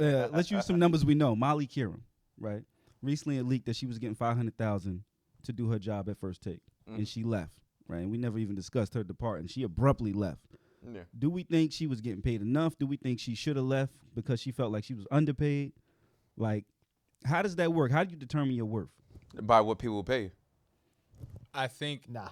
let's use some numbers we know. Molly Qerim, right? Recently it leaked that she was getting $500,000 to do her job at First Take, and she left, right? And we never even discussed her departing. She abruptly left. Yeah. Do we think she was getting paid enough? Do we think she should have left because she felt like she was underpaid? Like, how does that work? How do you determine your worth? By what people will pay you. I think Nah,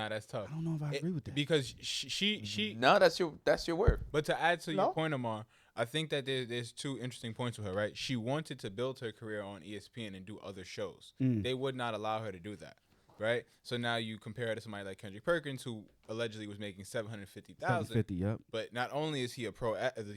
that's tough. I don't know if I agree with that. Because she No, that's your word. But to add to No. your point, Amar, I think that there's two interesting points with her, right? She wanted to build her career on ESPN and do other shows. They would not allow her to do that, right? So now you compare her to somebody like Kendrick Perkins, who allegedly was making $750,000. 750, yep. But not only is he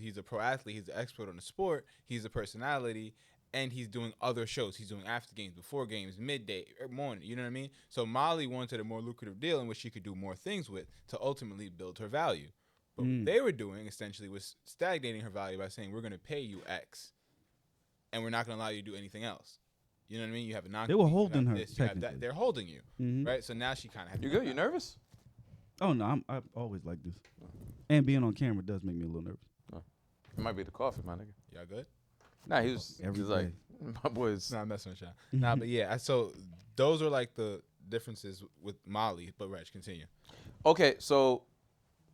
he's a pro athlete, he's an expert on the sport, he's a personality, and he's doing other shows. He's doing after games, before games, midday, morning. You know what I mean? So Molly wanted a more lucrative deal in which she could do more things with to ultimately build her value. But what they were doing essentially was stagnating her value by saying, we're going to pay you X, and we're not going to allow you to do anything else. You know what I mean? You have a non. They were holding her, you have that. technically. They're holding you, right? So now she kind of. You good? You nervous? Oh, no, I always like this. And being on camera does make me a little nervous. It might be the coffee, my nigga. Y'all good? Nah, he was like, my boy's. Nah, I'm messing with y'all. Nah, but yeah. So those are like the differences with Molly. But Reg, continue. Okay, so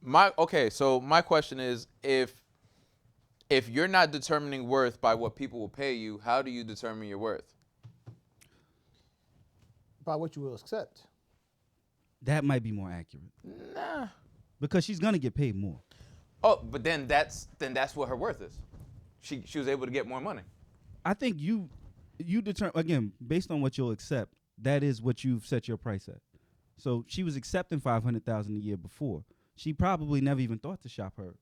my question is, if you're not determining worth by what people will pay you, how do you determine your worth? by what you will accept. That might be more accurate. Nah. Because she's gonna get paid more. Oh, but then that's what her worth is. She was able to get more money. I think you determine, again, based on what you'll accept, that is what you've set your price at. So she was accepting $500,000 a year before. She probably never even thought to shop her.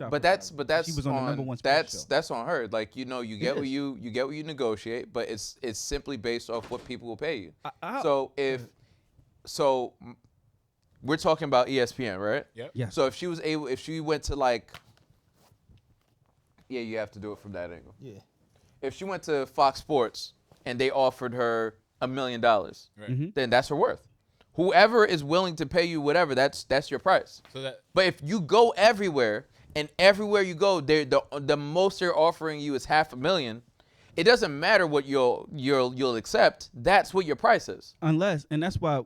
But that's she was on the number one sports show. That's on her. Like, you know, you get what you negotiate, but it's simply based off what people will pay you. So we're talking about ESPN, right? Yep. Yeah. So if she went to like, yeah, you have to do it from that angle. Yeah. If she went to Fox Sports and they offered her $1 million, Right. then that's her worth. Whoever is willing to pay you whatever, that's your price. But if you go everywhere and everywhere you go, the most they're offering you is $500,000. It doesn't matter what you'll accept. That's what your price is. Unless, and that's why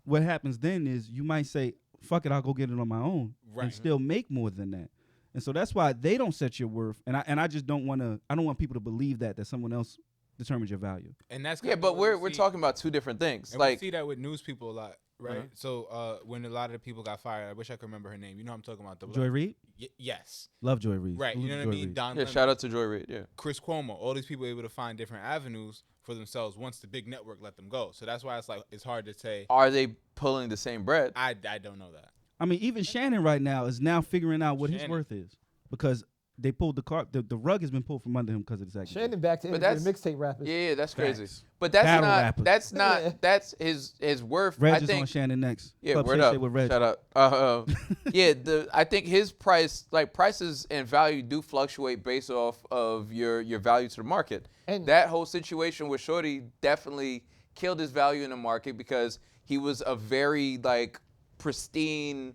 what happens then is you might say, "Fuck it, I'll go get it on my own," Right. and still make more than that. And so that's why they don't set your worth. And I just don't want to. I don't want people to believe that someone else determines your value. And that's Yeah, but we're talking about two different things. And like we see that with news people a lot, right? So when a lot of the people got fired, I wish I could remember her name. You know what I'm talking about? Joy Reid? Yes. Love Joy Reid. Right. You know what I mean? Don Lemon, shout out to Joy Reid. Yeah. Chris Cuomo. All these people able to find different avenues for themselves once the big network let them go. So that's why it's hard to say. Are they pulling the same bread? I don't know that. I mean, even Shannon right now is now figuring out what his worth is because they pulled the rug has been pulled from under him because of this accusation. Shannon back to the mixtape rappers. Yeah, that's crazy. Facts. But that's Battle not rappers. that's his worth. Reg I is think, on Shannon next. Yeah, Club word Shay up. Shay with Reg. Shout out. Yeah, I think his price, like prices and value, do fluctuate based off of your value to the market. And that whole situation with Shorty definitely killed his value in the market because he was a very like pristine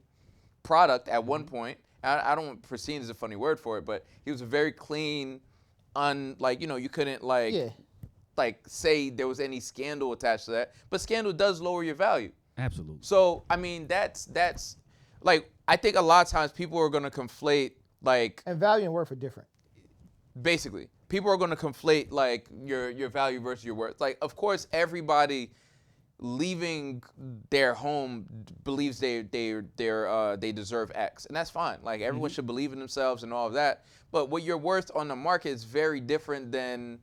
product at one point. I don't want pristine is a funny word for it, but he was a very clean, you couldn't like say there was any scandal attached to that. But scandal does lower your value. Absolutely. So I mean that's like I think a lot of times people are gonna conflate like and value and worth are different. Basically, people are gonna conflate like your value versus your worth. Like of course everybody leaving their home believes they deserve X, and that's fine. Like everyone should believe in themselves and all of that. But what you're worth on the market is very different than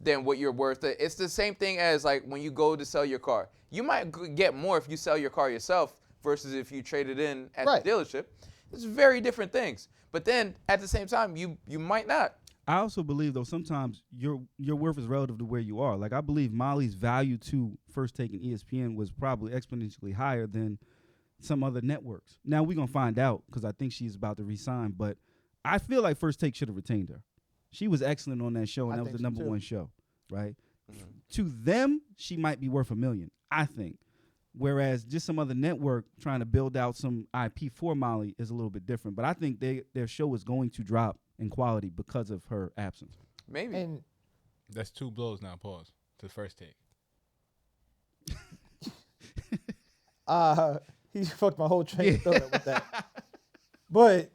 what you're worth. It's the same thing as like when you go to sell your car. You might get more if you sell your car yourself versus if you trade it in at the dealership. It's very different things. But then at the same time, you might not. I also believe, though, sometimes your worth is relative to where you are. Like, I believe Molly's value to First Take and ESPN was probably exponentially higher than some other networks. Now, we're going to find out because I think she's about to resign. But I feel like First Take should have retained her. She was excellent on that show, and that was the number one show, right? Mm-hmm. To them, she might be worth $1 million, I think. Whereas just some other network trying to build out some IP for Molly is a little bit different. But I think their show is going to drop in quality because of her absence. Maybe. And That's 2 blows now. Pause to the first take. he fucked my whole train of thought with that. But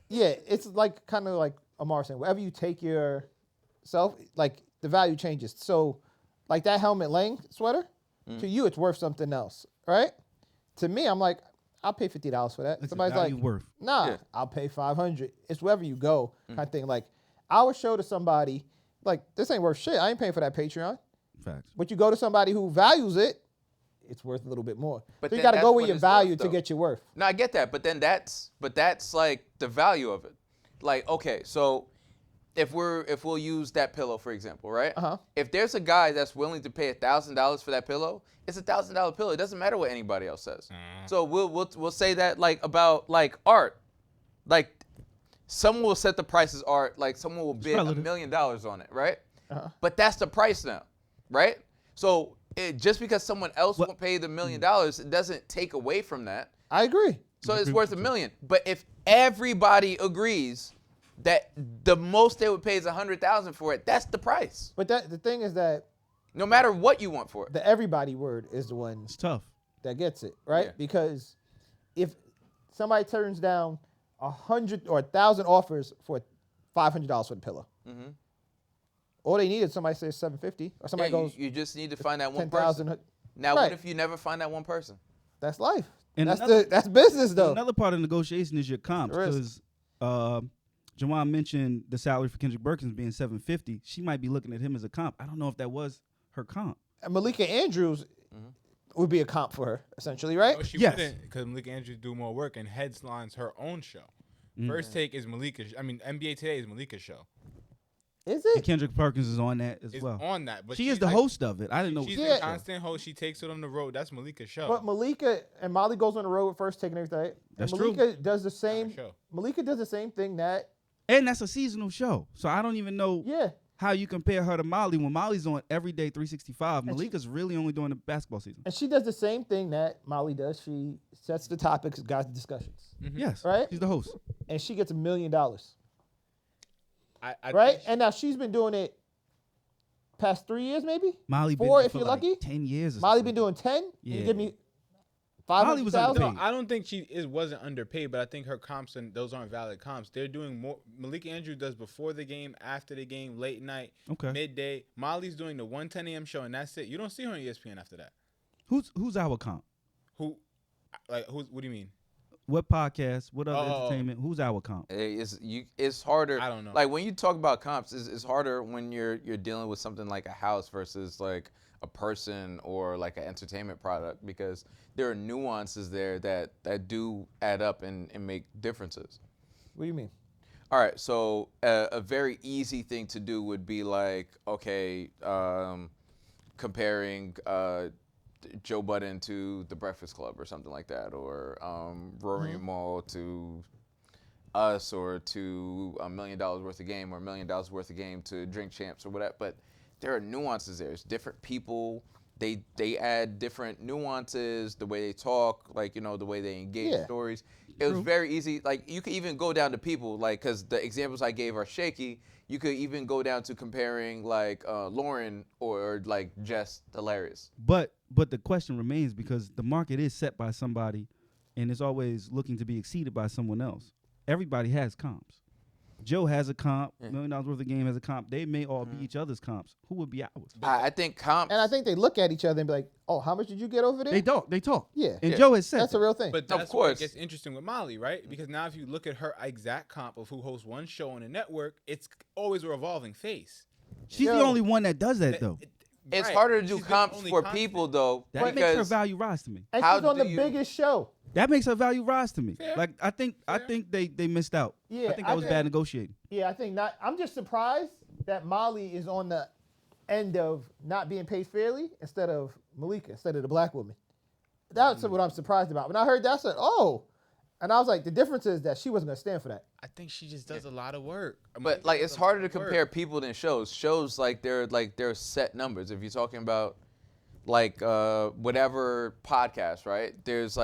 yeah, it's like kind of like Amar saying, wherever you take yourself, like the value changes. So like that Helmet Lang sweater, to you it's worth something else, right? To me, I'm like, I'll pay $50 for that. It's Somebody's value like, worth. nah, Yeah. I'll pay $500. It's wherever you go, kind of thing. Like I would show to somebody, like this ain't worth shit. I ain't paying for that Patreon. Facts. But you go to somebody who values it, it's worth a little bit more. But so you then got to go that's where what your it's value worth, to though. get your worth. No, I get that, but that's like the value of it. Like, okay, so if we'll use that pillow for example, right? Uh-huh. If there's a guy that's willing to pay $1,000 for that pillow, it's $1,000 pillow. It doesn't matter what anybody else says. So we'll say that like about like art, like someone will set the price as art, like someone will bid $1 relative. million on it, right? Uh-huh. But that's the price now, right? So just because someone else won't pay the $1 million, it doesn't take away from that. I agree. So it's worth $1 million. But if everybody agrees that the most they would pay is $100,000 for it, that's the price. But the thing is that No matter what you want for it. the everybody word is the one It's tough. that gets it, right? Yeah. Because if somebody turns down 100 or 1,000 offers for $500 for the pillow, all they need is somebody says $750, or somebody Yeah, goes you just need to find that one 10,000. person. Now, Right. what if you never find that one person? That's life. And That's business though. Another part of negotiation is your comps, There is. because Jawan mentioned the salary for Kendrick Perkins being $750. She might be looking at him as a comp. I don't know if that was her comp. And Malika Andrews would be a comp for her, essentially, right? No, she Yes. wouldn't, because Malika Andrews do more work and headlines her own show. First Take is Malika's. I mean, NBA Today is Malika's show. Is And it? Kendrick Perkins is on that as It's well. on that, but She she's is the like- host of it. I didn't know. She's Yeah. the constant host. She takes it on the road. That's Malika's show. But Malika and Molly goes on the road with First Take and everything. That's and true. Malika does the same. show. Malika does the same thing that And that's a seasonal show. So I don't even know yeah. how you compare her to Molly when Molly's on every day 365. And she- Malika's really only doing the basketball season. And she does the same thing that Molly does. She sets the topics, guys, the discussions, Yes. Right? She's the host. and she gets $1 million, I right? think And now she's been doing it past 3 years, maybe. Molly been 4 there if for you're like lucky. 10 years. Or Molly something. been doing 10. Yeah. You give me Molly was 500,000. underpaid. No, I don't think she wasn't underpaid, but I think her comps and those aren't valid comps. They're doing more. Malika Andrews does before the game, after the game, late night, Okay. midday. Molly's doing the 1:10 a.m. show, and that's it. You don't see her on ESPN after that. Who's our comp? Who's? What do you mean? What podcast? What other Oh. entertainment? Who's our comp? It's harder. I don't know. Like when you talk about comps, it's harder when you're dealing with something like a house versus like a person or like an entertainment product, because there are nuances there that do add up and make differences. What do you mean? All right, so a very easy thing to do would be like, okay, comparing Joe Budden to The Breakfast Club or something like that, or Rory and Mal to Us, or to $1 million worth of game, or $1 million worth of game to Drink Champs or whatever. But there are nuances there. It's different people. They add different nuances, the way they talk, like, the way they engage Yeah. stories. It was very easy. Like, you could even go down to people, like, because the examples I gave are shaky. You could even go down to comparing, like, Lauren or like, Jess Hilarious. But the question remains, because the market is set by somebody and it's always looking to be exceeded by someone else. Everybody has comps. Joe has a comp. $1 million worth of game has a comp. They may all be each other's comps. Who would be ours? I think comps. And I think they look at each other and be like, "Oh, how much did you get over there?" They don't. They talk. Yeah. And Yeah. Joe has said That's a real thing. But Of that's where it course. gets interesting with Molly, right? Because now if you look at her exact comp of who hosts one show on a network, it's always a revolving face. she's the Yo. only one that does that, though. It's Right. harder to do She's been comps only for constant. people, though, That makes her because value rise to me. And how she's on do the you- biggest show. That makes her value rise to me. Fair. Like I think they missed out. Yeah, I think I that was think- bad negotiating. Yeah, I think not. I'm just surprised that Molly is on the end of not being paid fairly instead of Malika, instead of the black woman. That's what I'm surprised about. When I heard that, I said, "Oh," and I was like, "The difference is that she wasn't gonna stand for that." I think she just does a lot of work. But like, it's harder to compare people than shows. Shows like they're set numbers. If you're talking about like whatever podcast, right? There's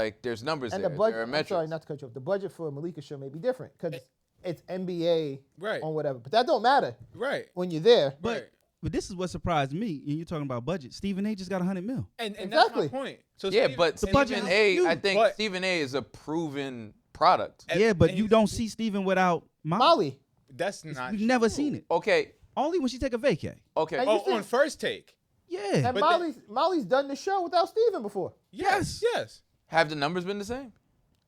numbers And there. the budget. There are I'm metrics. sorry, not to cut you off. The budget for a Malika show may be different because it's NBA Right. on whatever. But that don't matter Right. when you're there. But Right. but this is what surprised me. And you're talking about budget. Stephen A. just got $100 million. And Exactly. that's my point. So Yeah, Stephen- but The budget Stephen is A. huge. I think But- Stephen A. is a proven product. And- Yeah, but and you he's- don't see Stephen without Molly. Molly. That's not. We've never true. seen it. Okay, Only when she take a vacay. okay. And Oh, see- on First Take. Yeah. And But Molly's done the show without Steven before. Yes. Yes. Have the numbers been the same?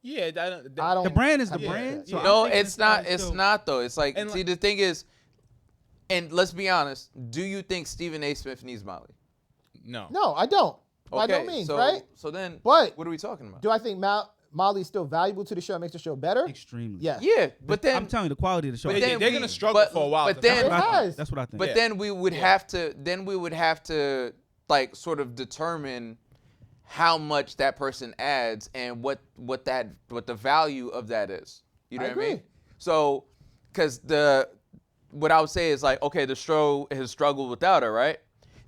Yeah. I don't. The brand is the Yeah. brand. So Yeah. I'm No, thinking it's not. probably It's still- not though. It's like, And see, like- the thing is, and let's be honest. Do you think Stephen A. Smith needs Molly? No. No, I don't. By no Okay, means, so, right? So then, But what are we talking about? do I think Molly's still valuable to the show? Makes the show better? Extremely. Yes. Yeah, but then I'm telling you, the quality of the show. But then they're we- gonna struggle but- for a while. but to then- find That's what I It think. has. That's what I think. But Yeah. then we would have to like sort of determine how much that person adds and what the value of that is. You know I what I mean? agree. So, because what I would say is like, okay, the show has struggled without her, right?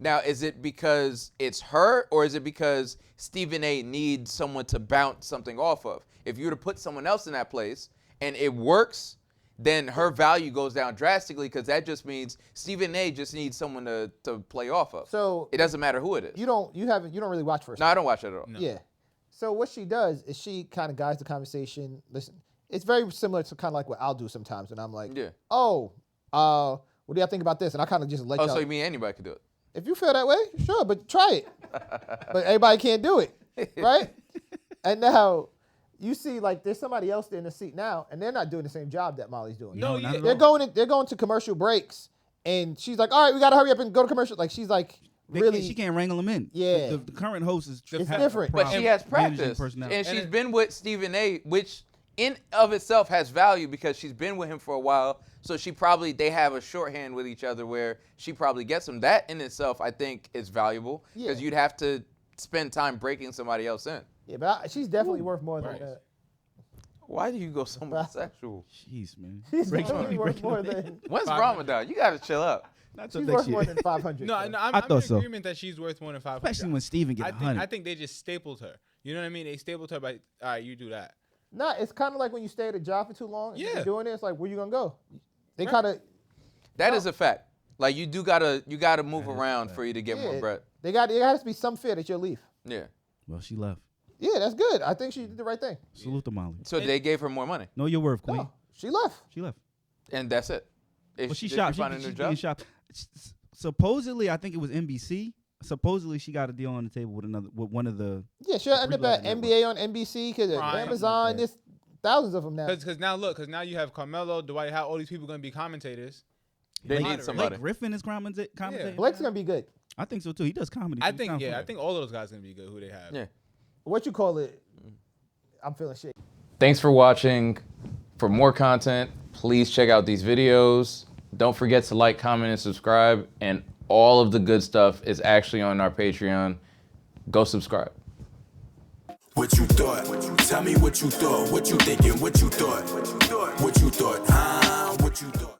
Now, is it because it's her, or is it because Stephen A. needs someone to bounce something off of? If you were to put someone else in that place and it works, then her value goes down drastically, because that just means Stephen A. just needs someone to play off of. So It doesn't matter who it is. you don't really watch First. No, I don't watch it at all. No. Yeah. So what she does is she kind of guides the conversation. Listen, it's very similar to kind of like what I'll do sometimes, and I'm like, Yeah. oh, what do y'all think about this? And I kind of just let Oh, y'all. so you mean anybody could do it? If you feel that way, sure, but try it. But everybody can't do it, right? And now you see, like, there's somebody else there in the seat now, and they're not doing the same job that Molly's doing. No, not yeah. at all. They're going to commercial breaks, and she's like, all right, we gotta hurry up and go to commercial. Like, she's like, She can't wrangle them in. Yeah. The current host is It's has different. a But she problem has managing practice, personality. and she's And been with Stephen A., which in of itself has value because she's been with him for a while. So they have a shorthand with each other where she probably gets him. That in itself, I think, is valuable, because Yeah. you'd have to spend time breaking somebody else in. yeah, but she's definitely worth more than Right. that. Why do you go so much sexual? Jeez, man. She's Break definitely it. worth more than. When's Ramadan? You gotta chill out. Not till She's next worth more year. than 500. No, so. no, I'm I in thought so. agreement that she's worth more than 500. Especially when Steven get I 100. think they just stapled her. You know what I mean? They stapled her by, all right, you do that. Nah, it's kind of like when you stay at a job for too long and Yeah. you're doing it, it's like, where you gonna go? They Right. kind of, That is a fact. Like, you gotta move around for you to get more bread. there has to be some fear that you'll leave. Yeah. Well, she left. Yeah, that's good. I think she did the right thing. Salute to Molly. So they gave her more money, Know your worth, Queen. No, she left. She left. and that's it. But she Did shopped. find a She's new getting job? shopped. Supposedly, I think it was NBC. Supposedly, she got a deal on the table with one of the. Yeah, she'll end up at Network. NBA on NBC because Prime. Amazon. Something like There's thousands of them now. Because now you have Carmelo, Dwight Howard, all these people going to be commentators. They Blake- need somebody. Blake Griffin is commentating. Blake's gonna be good. I think so too. He does comedy. I too. think, Sounds yeah, I familiar. think all of those guys going to be good who they have. Yeah. What you call it? I'm feeling shit. Thanks for watching. For more content, please check out these videos. Don't forget to like, comment, and subscribe. And all of the good stuff is actually on our Patreon. Go subscribe. What you thought? Tell me what you thought. What you thinking? What you thought? What you thought? What you thought? What you thought?